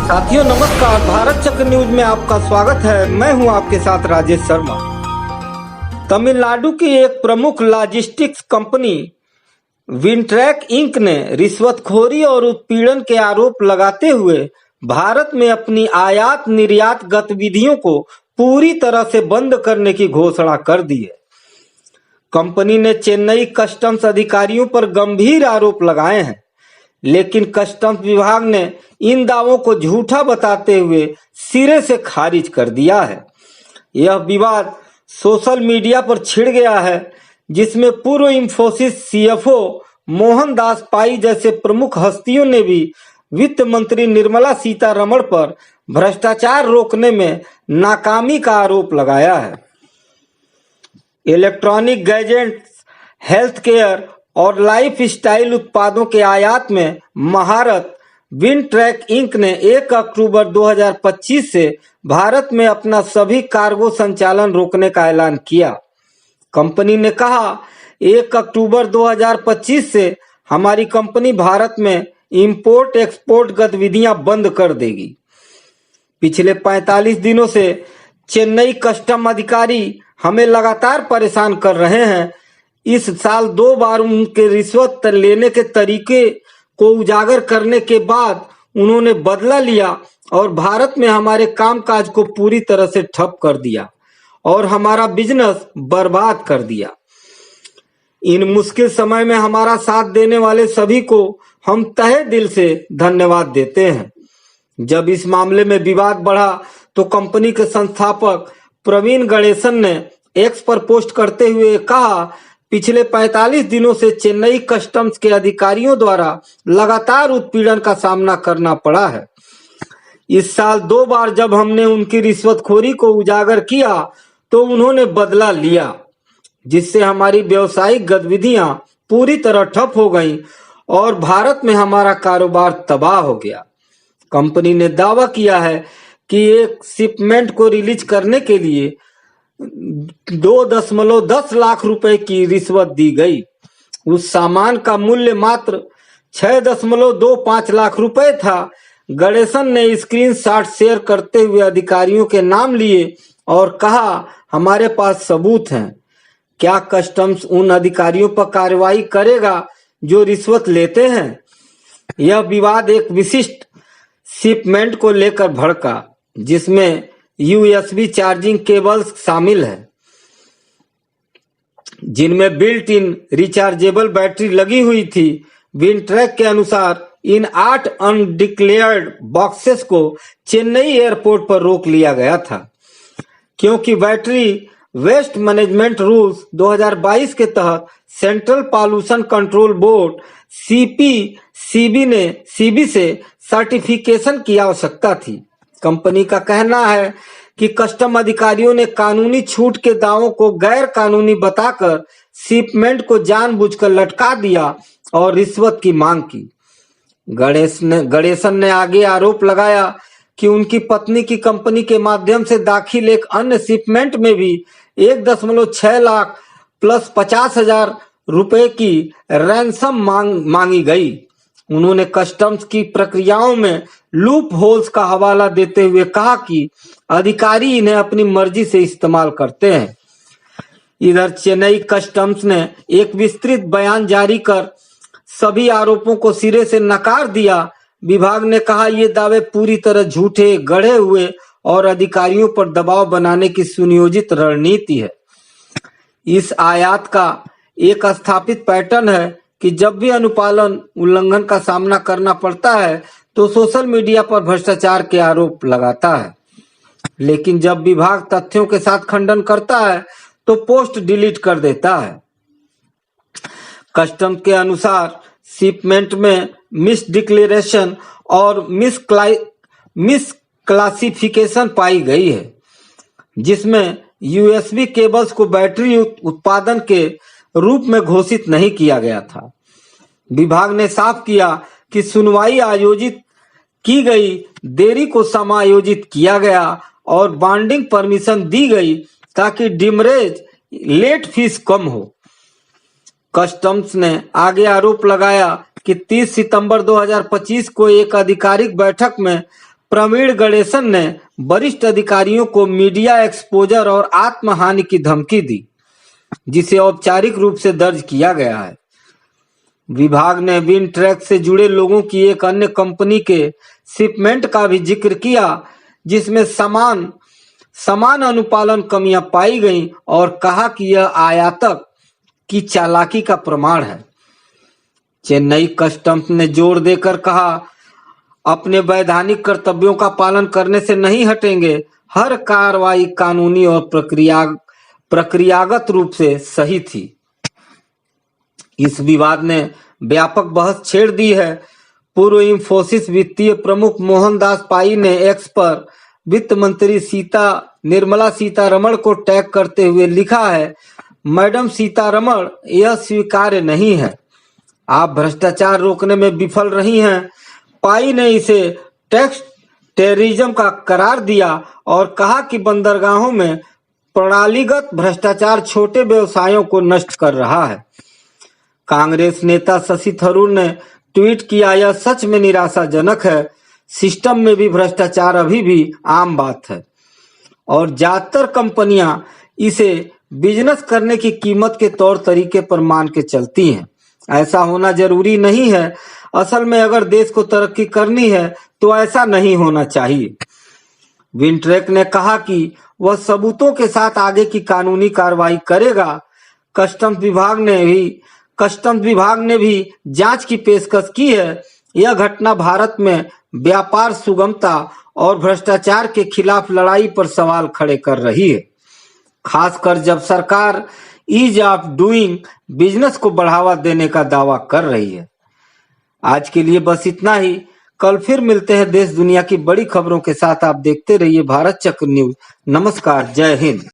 साथियों नमस्कार, भारत चक्र न्यूज में आपका स्वागत है। मैं हूं आपके साथ राजेश शर्मा। तमिलनाडु की एक प्रमुख लॉजिस्टिक्स कंपनी विनट्रैक इंक ने रिश्वतखोरी और उत्पीड़न के आरोप लगाते हुए भारत में अपनी आयात निर्यात गतिविधियों को पूरी तरह से बंद करने की घोषणा कर दी है। कंपनी ने चेन्नई कस्टम्स अधिकारियों पर गंभीर आरोप लगाए हैं, लेकिन कस्टम्स विभाग ने इन दावों को झूठा बताते हुए सिरे से खारिज कर दिया है। यह विवाद सोशल मीडिया पर छिड़ गया है, जिसमें पूर्व इंफोसिस सीएफओ मोहनदास पाई जैसे प्रमुख हस्तियों ने भी वित्त मंत्री निर्मला सीतारमण पर भ्रष्टाचार रोकने में नाकामी का आरोप लगाया है। इलेक्ट्रॉनिक गैजेट्स, हेल्थ केयर और लाइफ स्टाइल उत्पादों के आयात में महारत विनट्रैक इंक ने 1 अक्टूबर 2025 से भारत में अपना सभी कार्गो संचालन रोकने का ऐलान किया। कंपनी ने कहा, 1 अक्टूबर 2025 से हमारी कंपनी भारत में इंपोर्ट एक्सपोर्ट गतिविधियां बंद कर देगी। पिछले 45 दिनों से चेन्नई कस्टम अधिकारी हमें लगातार परेशान कर रहे हैं। इस साल 2 बार उनके रिश्वत लेने के तरीके को उजागर करने के बाद उन्होंने बदला लिया और भारत में हमारे कामकाज को पूरी तरह से ठप कर दिया और हमारा बिजनेस बर्बाद कर दिया। इन मुश्किल समय में हमारा साथ देने वाले सभी को हम तहे दिल से धन्यवाद देते हैं। जब इस मामले में विवाद बढ़ा तो कंपनी के संस्थापक प्रवीण गणेशन ने एक्स पर पोस्ट करते हुए कहा, पिछले 45 दिनों से चेन्नई कस्टम्स के अधिकारियों द्वारा लगातार उत्पीड़न का सामना करना पड़ा है। इस साल 2 बार जब हमने उनकी रिश्वतखोरी को उजागर किया तो उन्होंने बदला लिया, जिससे हमारी व्यावसायिक गतिविधियां पूरी तरह ठप हो गईं और भारत में हमारा कारोबार तबाह हो गया। कंपनी ने दावा किया है कि एक शिपमेंट को रिलीज करने के लिए 2.10 लाख रुपए की रिश्वत दी गई। उस सामान का मूल्य मात्र 6.25 लाख रुपए था। गणेशन ने स्क्रीनशॉट शेयर करते हुए अधिकारियों के नाम लिए और कहा, हमारे पास सबूत हैं। क्या कस्टम्स उन अधिकारियों पर कार्रवाई करेगा जो रिश्वत लेते हैं? यह विवाद एक विशिष्ट शिपमेंट को लेकर भड़का, जिसमें यूएसबी चार्जिंग केबल्स शामिल है, जिनमें बिल्ट इन रिचार्जेबल बैटरी लगी हुई थी। विनट्रैक के अनुसार इन 8 अनडिक्लेयर्ड बॉक्सेस को चेन्नई एयरपोर्ट पर रोक लिया गया था, क्योंकि बैटरी वेस्ट मैनेजमेंट रूल्स 2022 के तहत central pollution control board CB से सर्टिफिकेशन की आवश्यकता थी। कंपनी का कहना है कि कस्टम अधिकारियों ने कानूनी छूट के दावों को गैर कानूनी बताकर शिपमेंट को जानबूझकर लटका दिया और रिश्वत की मांग की। गणेशन ने आगे आरोप लगाया कि उनकी पत्नी की कंपनी के माध्यम से दाखिल एक अन्य शिपमेंट में भी 1.6 लाख प्लस 50,000 रुपए की रैंसम मांगी गई। उन्होंने कस्टम्स की प्रक्रियाओं में लूप होल्स का हवाला देते हुए कहा कि अधिकारी इन्हें अपनी मर्जी से इस्तेमाल करते हैं। इधर चेन्नई कस्टम्स ने एक विस्तृत बयान जारी कर सभी आरोपों को सिरे से नकार दिया। विभाग ने कहा, ये दावे पूरी तरह झूठे, गढ़े हुए और अधिकारियों पर दबाव बनाने की सुनियोजित रणनीति है। इस आयात का एक स्थापित पैटर्न है कि जब भी अनुपालन उल्लंघन का सामना करना पड़ता है तो सोशल मीडिया पर भ्रष्टाचार के आरोप लगाता है, लेकिन जब विभाग तथ्यों के साथ खंडन करता है तो पोस्ट डिलीट कर देता है। कस्टम के अनुसार शिपमेंट में मिस डिक्लेरेशन और मिस क्लासिफिकेशन पाई गई है, जिसमें यूएसबी केबल्स को बैटरी उत्पादन के रूप में घोषित नहीं किया गया था। विभाग ने साफ किया कि सुनवाई आयोजित की गई, देरी को समायोजित किया गया और बॉन्डिंग परमिशन दी गई ताकि डिमरेज लेट फीस कम हो। कस्टम्स ने आगे आरोप लगाया कि 30 सितंबर 2025 को एक आधिकारिक बैठक में प्रवीण गणेशन ने वरिष्ठ अधिकारियों को मीडिया एक्सपोजर और आत्महानि की धमकी दी, जिसे औपचारिक रूप से दर्ज किया गया है। विभाग ने विनट्रैक से जुड़े लोगों की एक अन्य कंपनी के शिपमेंट का भी जिक्र किया, जिसमें समान अनुपालन कमियां पाई गईं और कहा कि यह आयातक की चालाकी का प्रमाण है। चेन्नई कस्टम्स ने जोर देकर कहा, अपने वैधानिक कर्तव्यों का पालन करने से नहीं हटेंगे। हर कार्रवाई कानूनी और प्रक्रियागत रूप से सही थी। इस विवाद ने व्यापक बहस छेड़ दी है। पूर्व इंफोसिस वित्तीय प्रमुख मोहनदास पाई ने एक्स पर वित्त मंत्री निर्मला सीतारमण को टैग करते हुए लिखा है, मैडम सीतारमण, यह स्वीकार्य नहीं है। आप भ्रष्टाचार रोकने में विफल रही हैं। पाई ने इसे टैक्स टेररिज्म का करार दिया और कहा कि बंदरगाहों में प्रणालीगत भ्रष्टाचार छोटे व्यवसायों को नष्ट कर रहा है। कांग्रेस नेता शशि थरूर ने ट्वीट किया, यह सच में निराशाजनक है। सिस्टम में भी भ्रष्टाचार अभी भी आम बात है और ज्यादातर कंपनियां इसे बिजनेस करने की कीमत के तौर तरीके पर मान के चलती हैं। ऐसा होना जरूरी नहीं है। असल में अगर देश को तरक्की करनी है तो ऐसा नहीं होना चाहिए। विनट्रैक ने कहा कि वह सबूतों के साथ आगे की कानूनी कार्रवाई करेगा। कस्टम्स विभाग ने भी जांच की पेशकश की है। यह घटना भारत में व्यापार सुगमता और भ्रष्टाचार के खिलाफ लड़ाई पर सवाल खड़े कर रही है, खासकर जब सरकार ईज ऑफ डूइंग बिजनेस को बढ़ावा देने का दावा कर रही है। आज के लिए बस इतना ही। कल फिर मिलते हैं देश दुनिया की बड़ी खबरों के साथ। आप देखते रहिए भारत चक्र न्यूज। नमस्कार, जय हिंद।